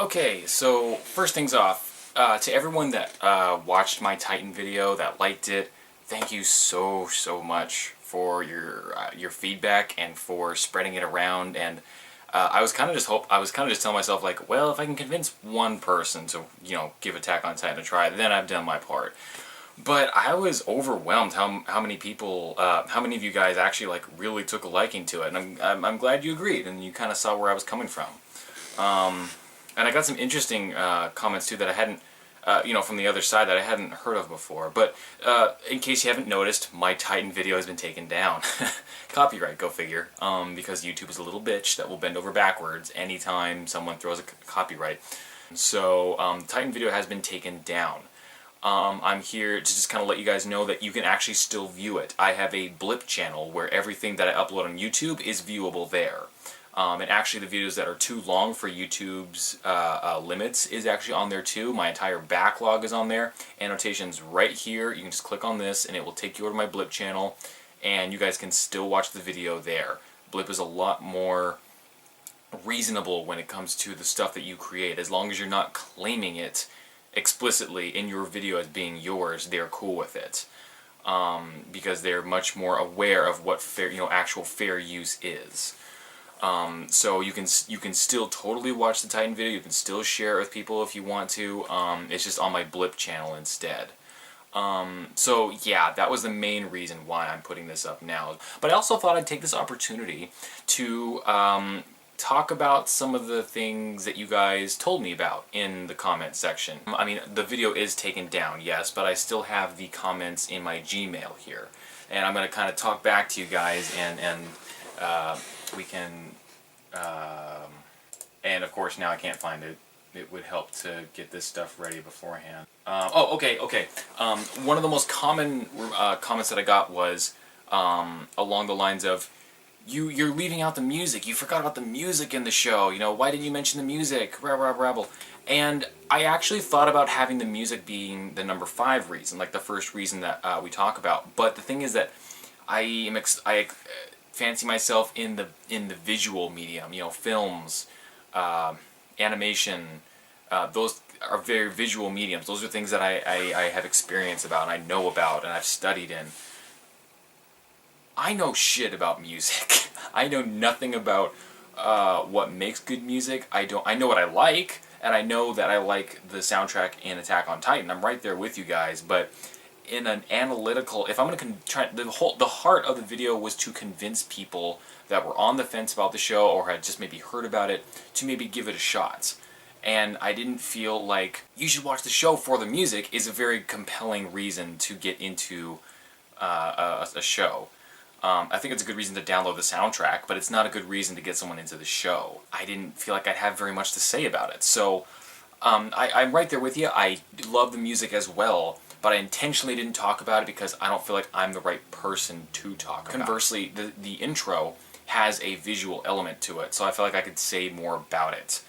Okay, so first things off, to everyone that watched my Titan video, that liked it, thank you so much for your feedback and for spreading it around. And I was kind of just telling myself, like, well, if I can convince one person to give Attack on Titan a try, then I've done my part. But I was overwhelmed how many people, how many of you guys actually like really took a liking to it, and I'm glad you agreed and you kind of saw where I was coming from. And I got some interesting comments too that I hadn't, from the other side that I hadn't heard of before. But in case you haven't noticed, my Titan video has been taken down. Copyright, go figure. Because YouTube is a little bitch that will bend over backwards anytime someone throws a copyright. So the Titan video has been taken down. I'm here to just kind of let you guys know that you can actually still view it. I have a blip channel where everything that I upload on YouTube is viewable there. And actually the videos that are too long for YouTube's limits is actually on there too. My entire backlog is on there. Annotations right here. You can just click on this and it will take you over to my blip channel and you guys can still watch the video there. Blip is a lot more reasonable when it comes to the stuff that you create. As long as you're not claiming it explicitly in your video as being yours, they're cool with it. Because they're much more aware of what fair, actual fair use is. So you can still totally watch the Titan video. You can still share it with people if you want to. It's just on my blip channel instead. So yeah, that was the main reason why I'm putting this up now. But I also thought I'd take this opportunity to talk about some of the things that you guys told me about in the comment section. I mean, the video is taken down, yes, but I still have the comments in my Gmail here. And I'm going to kind of talk back to you guys and we can, and of course now I can't find it. It would help to get this stuff ready beforehand. Okay. One of the most common comments that I got was along the lines of, You're leaving out the music. You forgot about the music in the show. Why didn't you mention the music? Rabble. And I actually thought about having the music being the number 5 reason, like the first reason that we talk about. But the thing is that I fancy myself in the visual medium. Films, animation. Those are very visual mediums. Those are things that I have experience about and I know about and I've studied in. I know shit about music. I know nothing about what makes good music. I know what I like, and I know that I like the soundtrack in Attack on Titan. I'm right there with you guys, but in an analytical, if I'm going to try, the heart of the video was to convince people that were on the fence about the show or had just maybe heard about it to maybe give it a shot. And I didn't feel like you should watch the show for the music is a very compelling reason to get into a show. I think it's a good reason to download the soundtrack, but it's not a good reason to get someone into the show. I didn't feel like I'd have very much to say about it. So I'm right there with you. I love the music as well, but I intentionally didn't talk about it because I don't feel like I'm the right person to talk about it. Conversely, the intro has a visual element to it, so I feel like I could say more about it.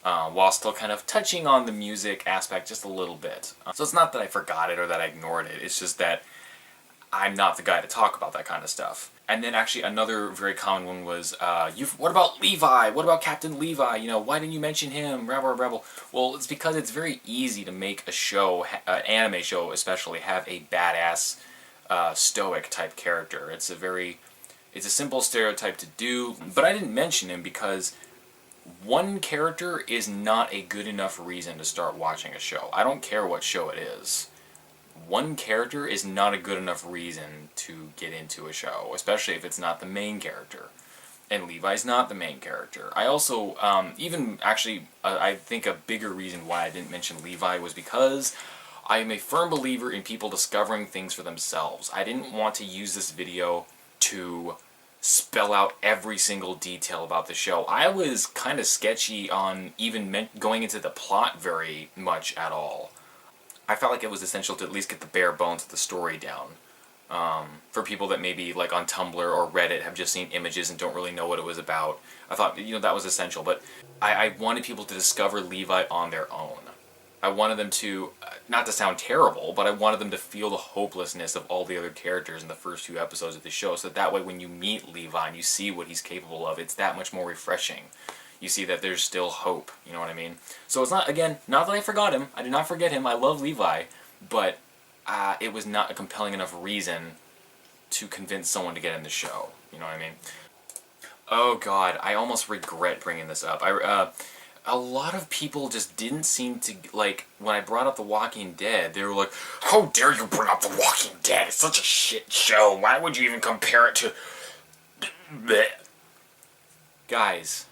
While still kind of touching on the music aspect just a little bit. So it's not that I forgot it or that I ignored it, it's just that I'm not the guy to talk about that kind of stuff. And then actually another very common one was, what about Levi? What about Captain Levi? Why didn't you mention him? Rebel. Well, it's because it's very easy to make a show, an anime show especially, have a badass, stoic type character. It's a simple stereotype to do, but I didn't mention him because one character is not a good enough reason to start watching a show. I don't care what show it is. One character is not a good enough reason to get into a show, especially if it's not the main character. And Levi's not the main character. I also, I think a bigger reason why I didn't mention Levi was because I am a firm believer in people discovering things for themselves. I didn't want to use this video to spell out every single detail about the show. I was kind of sketchy on even going into the plot very much at all. I felt like it was essential to at least get the bare bones of the story down. For people that maybe, like on Tumblr or Reddit, have just seen images and don't really know what it was about. I thought, that was essential, but I wanted people to discover Levi on their own. I wanted them to, not to sound terrible, but I wanted them to feel the hopelessness of all the other characters in the first 2 episodes of the show, so that way when you meet Levi and you see what he's capable of, it's that much more refreshing. you see that there's still hope. You know what I mean? So it's not, again, not that I forgot him. I did not forget him. I love Levi, but it was not a compelling enough reason to convince someone to get in the show. You know what I mean? Oh God, I almost regret bringing this up. A lot of people just didn't seem to, like, when I brought up The Walking Dead, they were like, how dare you bring up The Walking Dead? It's such a shit show. Why would you even compare it to... Bleh. Guys,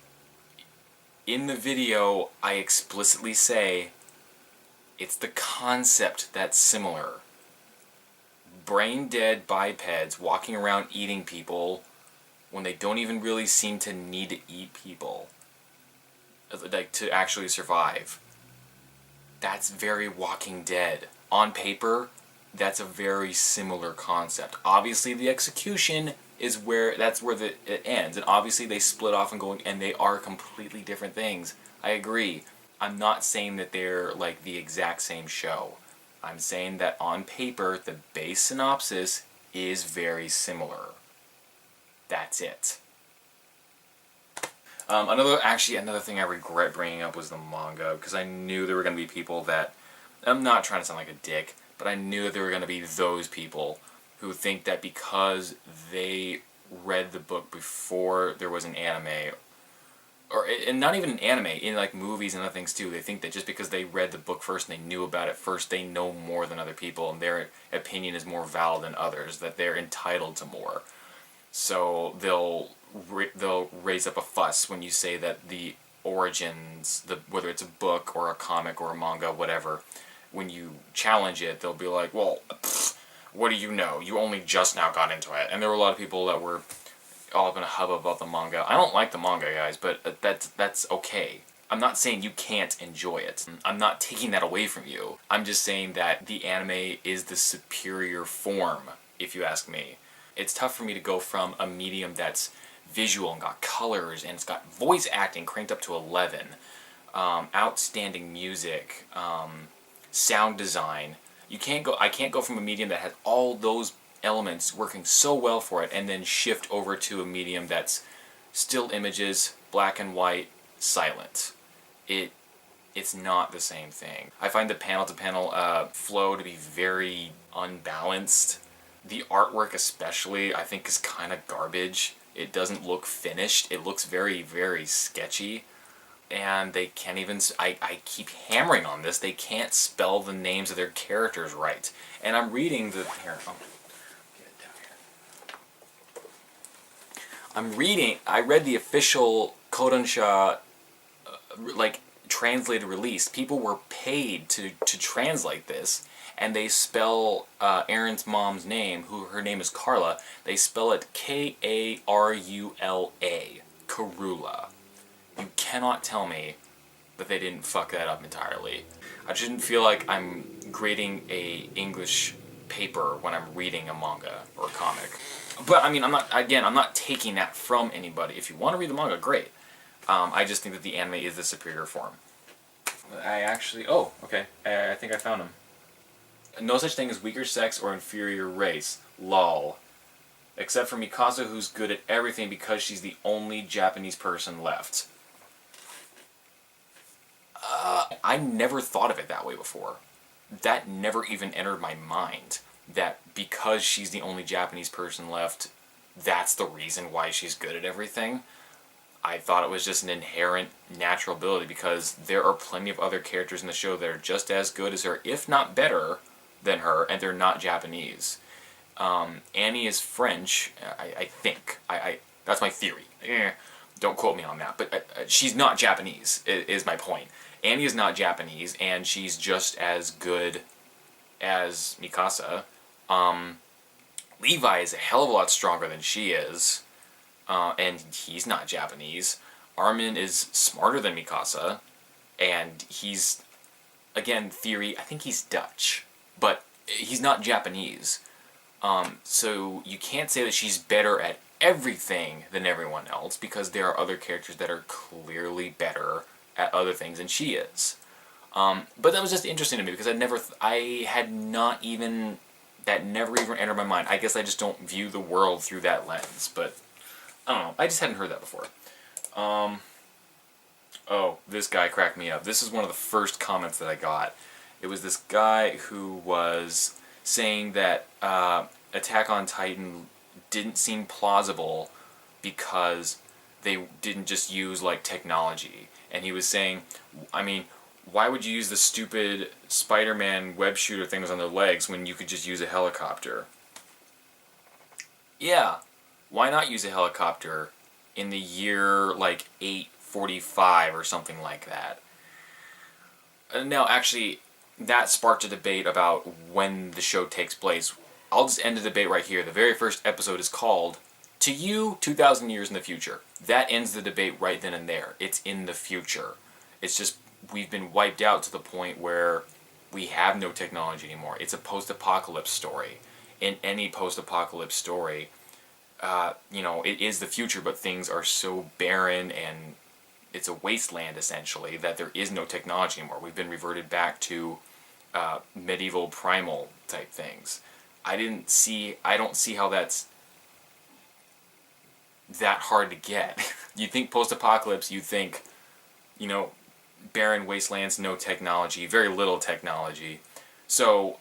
in the video, I explicitly say it's the concept that's similar. Brain-dead bipeds walking around eating people when they don't even really seem to need to eat people, like, to actually survive. That's very Walking Dead. On paper, that's a very similar concept. Obviously, the execution is where it ends, and obviously they split off and they are completely different things. I agree. I'm not saying that they're like the exact same show. I'm saying that on paper, the base synopsis is very similar. That's it. Another thing I regret bringing up was the manga, because I knew there were going to be people that, I'm not trying to sound like a dick, but I knew that there were going to be those people who think that because they read the book before there was an anime, and not even an anime, in like movies and other things too, they think that just because they read the book first and they knew about it first, they know more than other people, and their opinion is more valid than others, that they're entitled to more. So they'll raise up a fuss when you say that the origins, whether it's a book or a comic or a manga, whatever, when you challenge it, they'll be like, well, what do you know? You only just now got into it. And there were a lot of people that were all up in a hubbub about the manga. I don't like the manga, guys, but that's okay. I'm not saying you can't enjoy it. I'm not taking that away from you. I'm just saying that the anime is the superior form, if you ask me. It's tough for me to go from a medium that's visual and got colors and it's got voice acting cranked up to 11, outstanding music, sound design. I can't go from a medium that has all those elements working so well for it and then shift over to a medium that's still images, black and white, silent. It's not the same thing. I find the panel-to-panel flow to be very unbalanced. The artwork especially, I think, is kind of garbage. It doesn't look finished. It looks very, very sketchy. And they can't even... I keep hammering on this. They can't spell the names of their characters right. And I'm reading the... Here, oh, get it down here. I read the official Kodansha, translated release. People were paid to translate this. And they spell Aaron's mom's name, her name is Carla, they spell it Karula. Karula. You cannot tell me that they didn't fuck that up entirely. I shouldn't feel like I'm grading a English paper when I'm reading a manga or a comic. But I mean, I'm not taking that from anybody. If you want to read the manga, great. I just think that the anime is the superior form. Okay. I think I found him. No such thing as weaker sex or inferior race. Lol. Except for Mikasa, who's good at everything because she's the only Japanese person left. I never thought of it that way before. That never even entered my mind. That because she's the only Japanese person left, that's the reason why she's good at everything. I thought it was just an inherent natural ability because there are plenty of other characters in the show that are just as good as her, if not better than her, and they're not Japanese. Annie is French, I think. That's my theory. Don't quote me on that, but she's not Japanese, is my point. Annie is not Japanese, and she's just as good as Mikasa. Levi is a hell of a lot stronger than she is, and he's not Japanese. Armin is smarter than Mikasa, and he's, again, theory, I think he's Dutch, but he's not Japanese. So you can't say that she's better at everything than everyone else, because there are other characters that are clearly better at other things than she is. But that was just interesting to me, because that never even entered my mind. I guess I just don't view the world through that lens, but I don't know. I just hadn't heard that before. Oh, this guy cracked me up. This is one of the first comments that I got. It was this guy who was saying that Attack on Titan didn't seem plausible because they didn't just use like technology. And he was saying, I mean, why would you use the stupid Spider-Man web shooter things on their legs when you could just use a helicopter? Yeah, why not use a helicopter in the year like 845 or something like that? Now, actually, that sparked a debate about when the show takes place. I'll just end the debate right here. The very first episode is called To You, 2,000 Years in the Future. That ends the debate right then and there. It's in the future. It's just we've been wiped out to the point where we have no technology anymore. It's a post-apocalypse story. In any post-apocalypse story, it is the future, but things are so barren and it's a wasteland essentially that there is no technology anymore. We've been reverted back to medieval primal type things. I don't see how that's that hard to get. You think post-apocalypse, you think, barren wastelands, no technology, very little technology. So,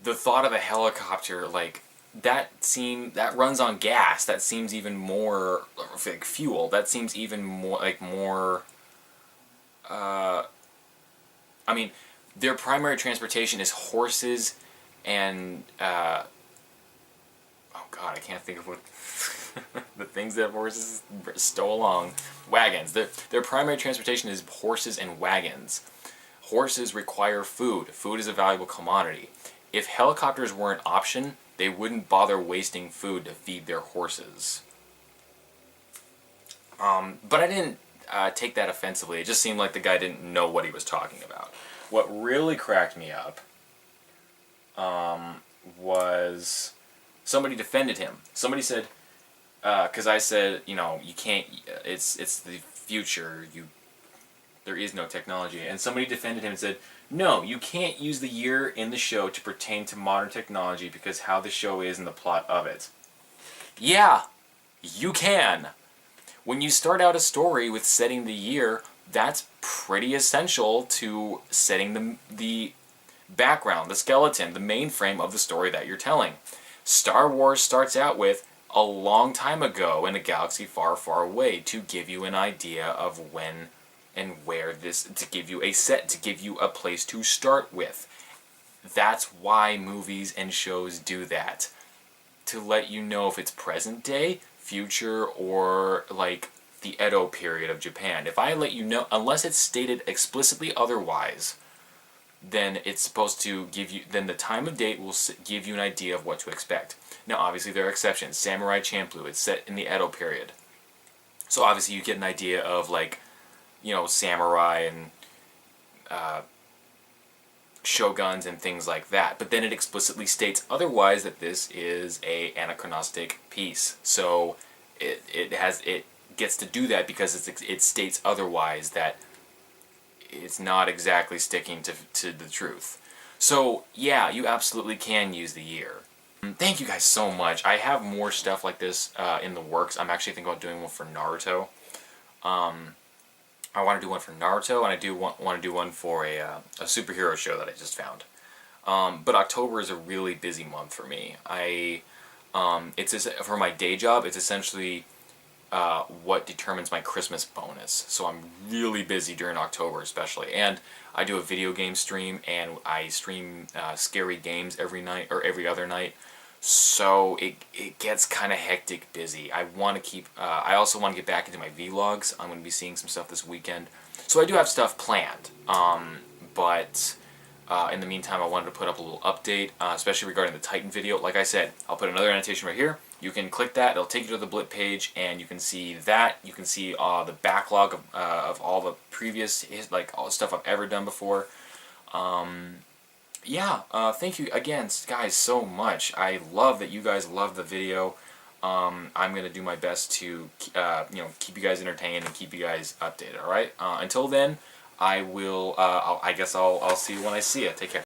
the thought of a helicopter, like, that runs on gas. That seems even more like fuel. That seems even more. I mean, their primary transportation is horses and oh god, I can't think of what the things that horses stow along. Wagons. Their primary transportation is horses and wagons. Horses require food. Food is a valuable commodity. If helicopters were an option, they wouldn't bother wasting food to feed their horses. But I didn't take that offensively. It just seemed like the guy didn't know what he was talking about. What really cracked me up was somebody defended him. Somebody said, because I said, you can't. It's the future. There is no technology, and somebody defended him and said, no, you can't use the year in the show to pertain to modern technology because how the show is and the plot of it. Yeah, you can. When you start out a story with setting the year, that's pretty essential to setting the background, the skeleton, the mainframe of the story that you're telling. Star Wars starts out with a long time ago in a galaxy far, far away to give you an idea of when and where to give you a set, to give you a place to start with. That's why movies and shows do that. To let you know if it's present day, future, or like the Edo period of Japan. If I let you know, unless it's stated explicitly otherwise, then it's supposed to give you, then the time of date will give you an idea of what to expect. Now obviously there are exceptions. Samurai Champloo, it's set in the Edo period. So obviously you get an idea of like, samurai and shoguns and things like that. But then it explicitly states otherwise that this is a anachronistic piece. So it gets to do that because it states otherwise that it's not exactly sticking to the truth. So yeah, you absolutely can use the year. Thank you guys so much. I have more stuff like this in the works. I'm actually thinking about doing one for Naruto. I want to do one for Naruto, and I do want to do one for a superhero show that I just found. But October is a really busy month for me. For my day job, it's essentially what determines my Christmas bonus. So I'm really busy during October especially. And I do a video game stream, and I stream scary games every night, or every other night. So it gets kind of hectic busy. I also want to get back into my vlogs. I'm going to be seeing some stuff this weekend. So I do have stuff planned. But in the meantime, I wanted to put up a little update, especially regarding the Titan video. Like I said, I'll put another annotation right here. You can click that. It'll take you to the blip page, and you can see that. You can see the backlog of all the previous, like all the stuff I've ever done before. Thank you again, guys, so much. I love that you guys love the video. I'm going to do my best to, keep you guys entertained and keep you guys updated, alright? Until then, I guess I'll see you when I see you. Take care.